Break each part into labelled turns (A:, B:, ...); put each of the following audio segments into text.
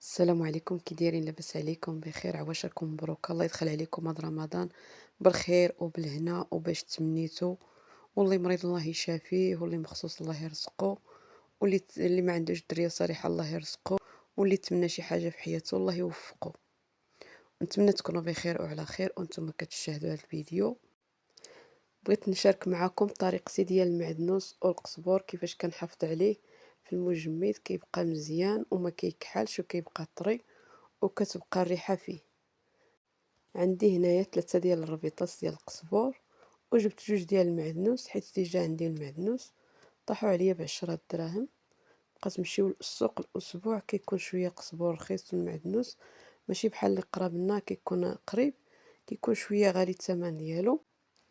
A: السلام عليكم، كي دايرين؟ لاباس عليكم؟ بخير؟ عواشركم مبروك، الله يدخل عليكم هاد رمضان بالخير وبالهنا وباش تمنيتو، واللي مريض الله يشافيه، واللي مخصوص الله يرزقه، اللي ما عندوش دريه صالحه الله يرزقه، واللي تمنى شي حاجه في حياته الله يوفقه. نتمنى تكونوا بخير وعلى خير وانتم كتشاهدوا هذا الفيديو. بغيت نشارك معكم طريقتي ديال المعدنوس والقزبور، كيفاش كنحافظ عليه في المجمد كيبقى مزيان وما كيكحالش وكيبقى طري وكتبقى الريحه فيه. عندي هنايا 3 ديال الربيطات ديال القزبور، وجبت 2 ديال المعدنوس حيت ديجا عندي المعدنوس طاحوا عليا ب10 دراهم. بقات نمشيو للسوق الاسبوع كيكون شويه قزبور رخيص والمعدنوس ماشي بحال اللي قراب لنا كيكون قريب، كيكون شويه غالي الثمن ديالو.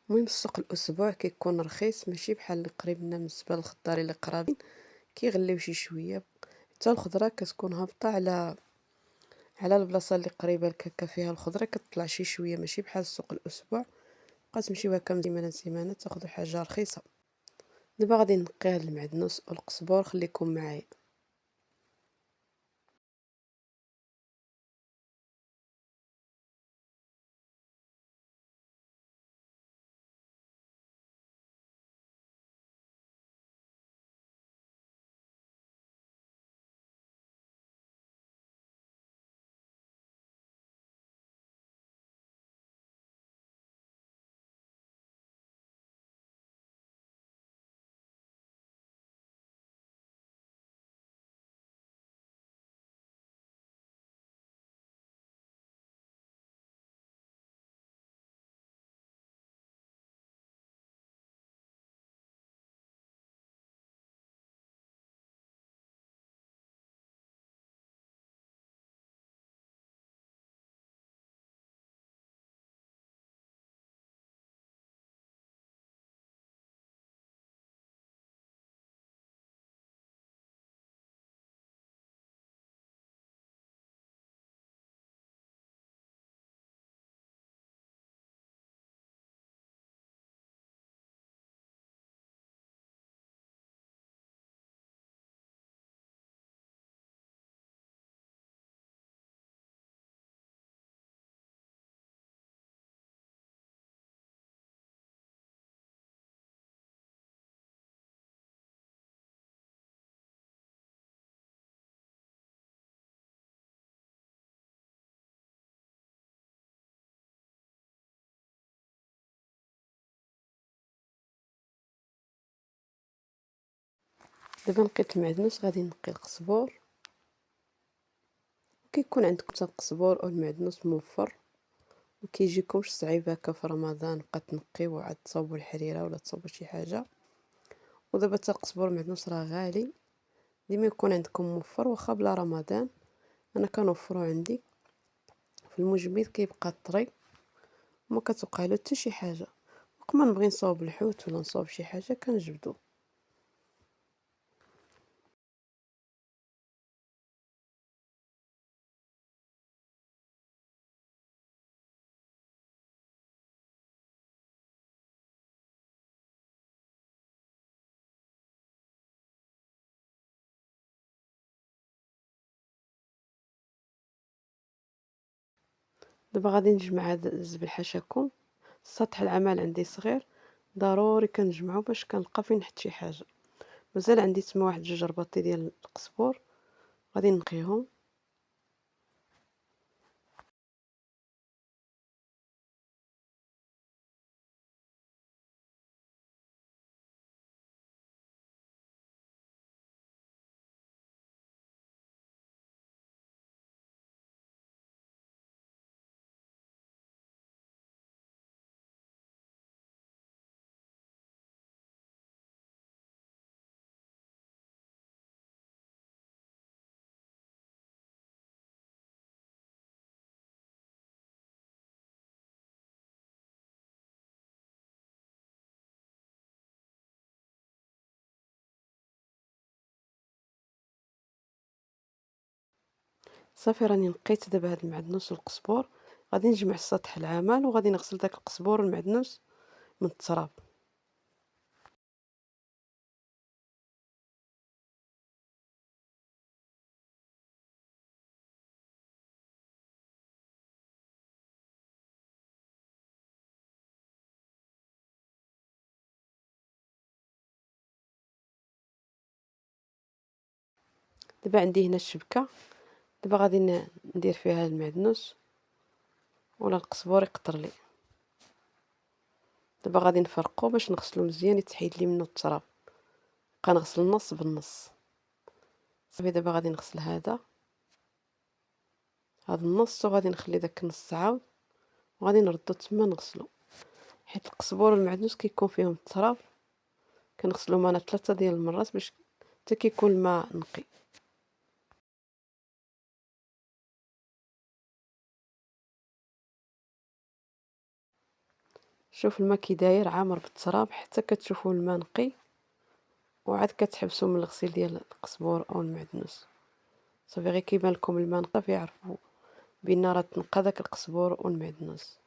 A: المهم السوق الاسبوع كيكون رخيص ماشي بحال اللي قريب لنا بالنسبه للخضار اللي قرابين كيغليو شي شويه. حتى الخضره كتكون هابطه على البلاصه اللي قريبه لك هكا فيها الخضره كتطلع شي شويه ماشي بحال سوق الاسبوع. بقات تمشيو هكا سيمانه سيمانه تاخذوا حاجه رخيصه. دابا غادي نقي هاد المعدنوس والقزبور، خليكم معايا. دابا نقيت المعدنوس غادي نقي القزبور. كيكون عندكم حتى القزبور او المعدنوس موفر وكيجيكمش صعيب هكا في رمضان بقى تنقيو وعاد تصاوبوا الحريره ولا تصاوبوا شي حاجه. ودابا حتى القزبور المعدنوس راه غالي، ديما يكون عندكم موفر واخا بلا رمضان. انا كنوفرو عندي في المجمد كيبقى طري وما كتوقع له حتى شي حاجه. وقت ما نبغي نصاوب الحوت ولا نصاوب شي حاجه كنجبدو. دابا غادي نجمع هاد الزبل حاشاكم. سطح العمل عندي صغير، ضروري كنجمعو باش كنلقى فين نحط شي حاجه. مازال عندي تما واحد 2 رباطي ديال القزبور غادي نقيهم. صافي راني نقيت دابا هاد المعدنوس والقزبور. غادي نجمع سطح العمل وغادي نغسل داك القزبور والمعدنوس من التراب. دابا عندي هنا الشبكة، دابا غادي ندير فيها المعدنوس ولا القزبور يقطر لي. دابا غادي نفرقو باش نغسلو مزيان يتحيد لي منو التراب، نبقى نغسل النص بالنص. صافي دابا غادي نغسل هذا النص وغادي نخلي داك النص عاود وغادي نردو تما نغسلو، حيت القزبور والمعدنوس كيكون فيهم التراب، كنغسلوهم انا 3 ديال المرات باش حتى كيكون الماء نقي. شوف الماء كي داير عامر بالتراب حتى كتشوفوا الماء نقي، وعاد كتحبسوا من الغسيل ديال القزبور او المعدنوس. صافي غير كيبان لكم الماء نقي صافي عرفوا بان راه تنقى داك القزبور والمعدنوس.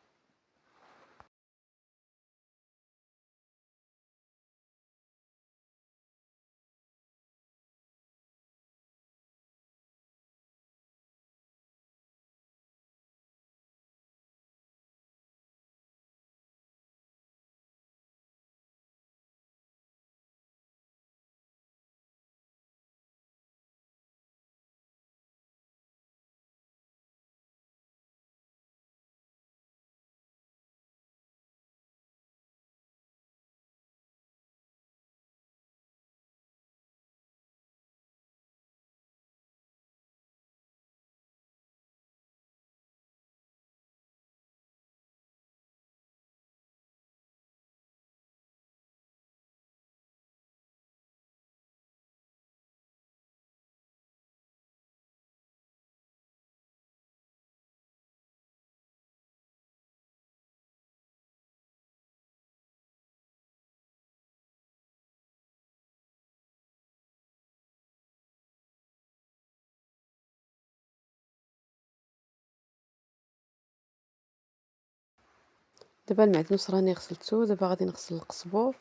A: دابا المعدنوس راني غسلته، دابا غادي نغسل القزبور.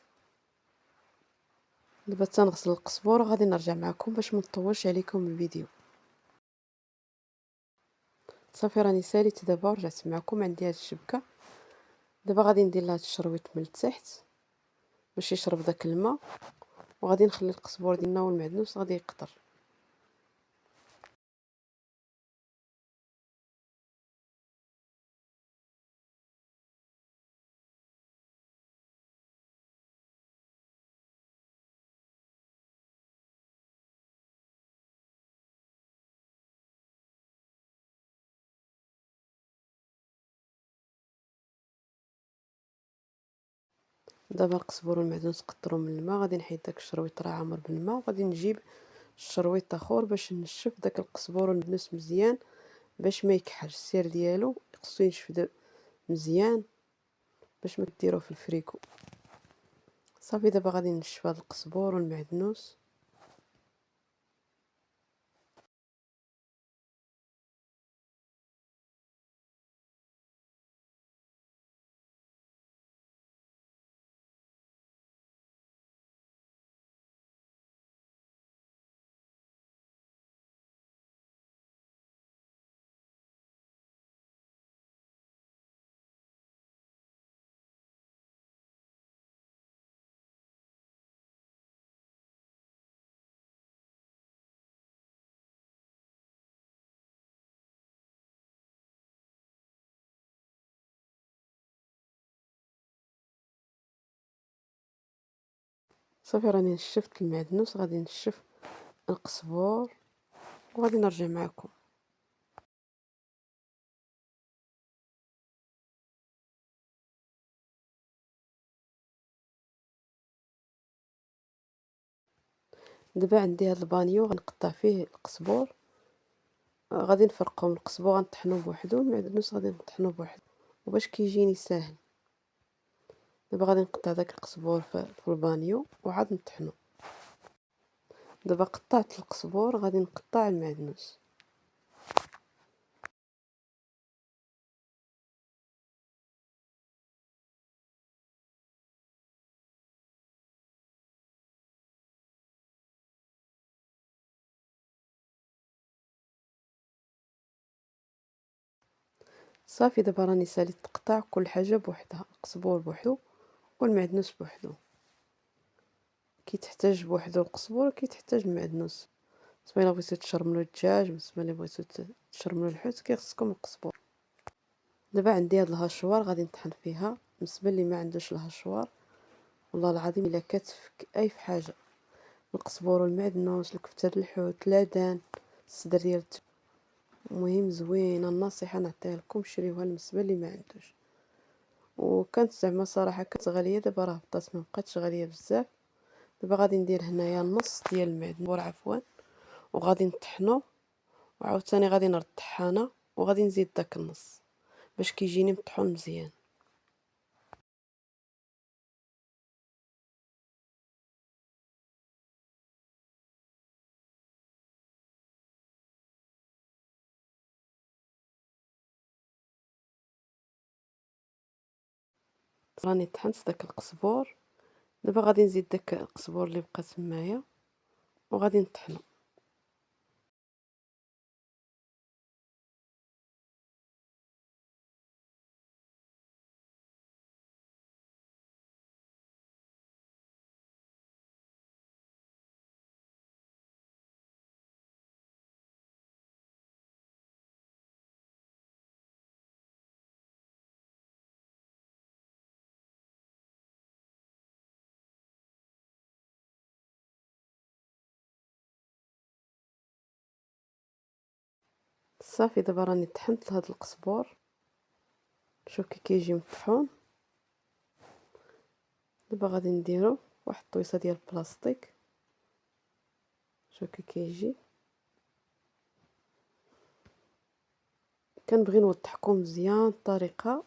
A: دابا تنغسل القزبور وغادي نرجع معكم باش ما نطولش عليكم الفيديو. صافي راني ساليت دابا ورجعت معكم عندي هاد الشبكه. دابا غادي ندير لها هاد الشرويط من التحت باش يشرب داك الماء، وغادي نخلي القزبور ديالنا والمعدنوس غادي يقطر. دابا القزبور والمعدنوس قطروا من الماء، غادي نحيد داك الشرويط راه عامر بالماء، وغادي نجيب الشرويط اخر باش نشف داك القزبور والمعدنوس مزيان باش ما يكحلش. السير ديالو خصو ينشف مزيان باش ما ديروه في الفريكو. صافي دابا غادي نشف هاد القزبور والمعدنوس. صافي راني نشفت المعدنوس، غادي نشف القزبور وغادي نرجع معكم. دابا عندي هاد البانيو غنقطع فيه القزبور، غادي نفرقهم. القزبور غنطحنو بوحدو، المعدنوس غادي نطحنو بوحدو وباش كيجيني ساهل. دابا غادي نقطع داك القزبور في البانيو وعاد نطحنو. دابا قطعت القزبور غادي نقطع المعدنوس. صافي دابا راني ساليت تقطع كل حاجه بوحدها، القزبور بوحدو والمعدنوس بوحدو. كي تحتاج بوحدو القزبور كي تحتاج المعدنوس. بالنسبة إلا بغيتو تشرملو الدجاج، بالنسبة إلا بغيتو تشرملو الحوت، كيخصكم القزبور. دابا عندي هاد الهاشوار غادي نطحن فيها. بالنسبة اللي ما عندوش الهاشوار، والله العظيم الا كتفك اي في حاجه، القزبور والمعدنوس، الكفته د الحوت، لادان، الصدر ديال المهم زوينه. النصيحه نعطيها لكم، شريوها بالنسبه اللي ما عندوش. وكانت زعما صراحه كانت غاليه، دابا راه بطات ما بقاتش غاليه بزاف. دابا غادي ندير هنايا نص ديال المعدنوس عفوا، وغادي نطحنو، وعاوتاني غادي نرد الطحانه وغادي نزيد داك النص باش كيجيني مطحون مزيان. راني طحنت داك القزبور، دابا غادي نزيد داك القزبور اللي بقى تمايا وغادي نطحنو. صافي دابا راني طحنت لهاد القزبور، شوف كي كيجي مطحون. دابا غادي نديرو واحد الطويصه ديال البلاستيك، شوف كي كيجي. كنبغي نوضحكم مزيان الطريقه،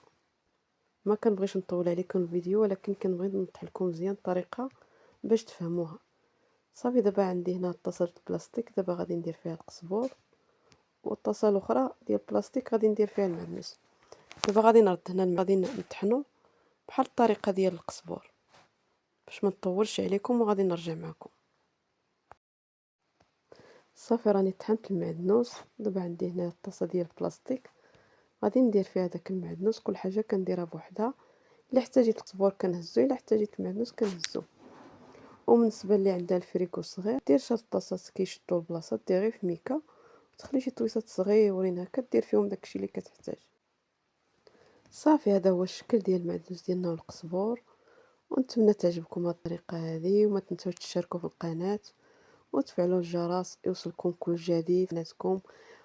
A: ما كنبغيش نطول عليكم الفيديو، ولكن كنبغي نوضح لكم مزيان الطريقه باش تفهموها. صافي دابا عندي هنا الطاسه ديال البلاستيك، دابا غادي ندير فيها القزبور، والطاسه الاخرى ديال البلاستيك غادي ندير فيها المعدنوس. دابا غادي نرد هنا غادي نطحنو بحال الطريقه ديال القزبور باش ما نطولش عليكم، وغادي نرجع معكم. صافي راني طحنت المعدنوس، دابا عندي هنا الطاسه ديال البلاستيك غادي ندير فيها داك المعدنوس. كل حاجه كنديرها بوحدها، الا احتاجيت القزبور كنهزو، الا احتاجيت المعدنوس كنهزو. وبالنسبه اللي عندها الفريكو صغير، دير هاد الطاسات كيشدو البلاصه، دير غير في ميكا وتخلي شي طويصات صغيورين هكا دير فيهم داكشي اللي كتحتاج. صافي هذا هو الشكل ديال المعدنوس ديالنا والقزبور. ونتمنى تعجبكم هاد الطريقه هذه، وما تنساوش تشتركوا في القناه وتفعلوا الجرس يوصلكم كل جديد قناتكم.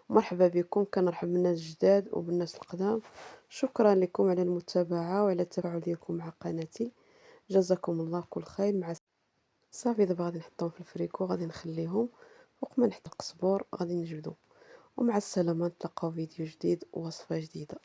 A: مرحبا بكم، كنرحب بالناس الجداد وبالناس القدام. شكرا لكم على المتابعه وعلى التفاعل ديالكم مع قناتي، جزاكم الله كل خير. مع صافي دابا غادي نحطهم في الفريكو، غادي نخليهم فوق ما نحط القزبور غادي نجبدو. ومع السلامه، نتلاقاو فيديو جديد ووصفه جديده.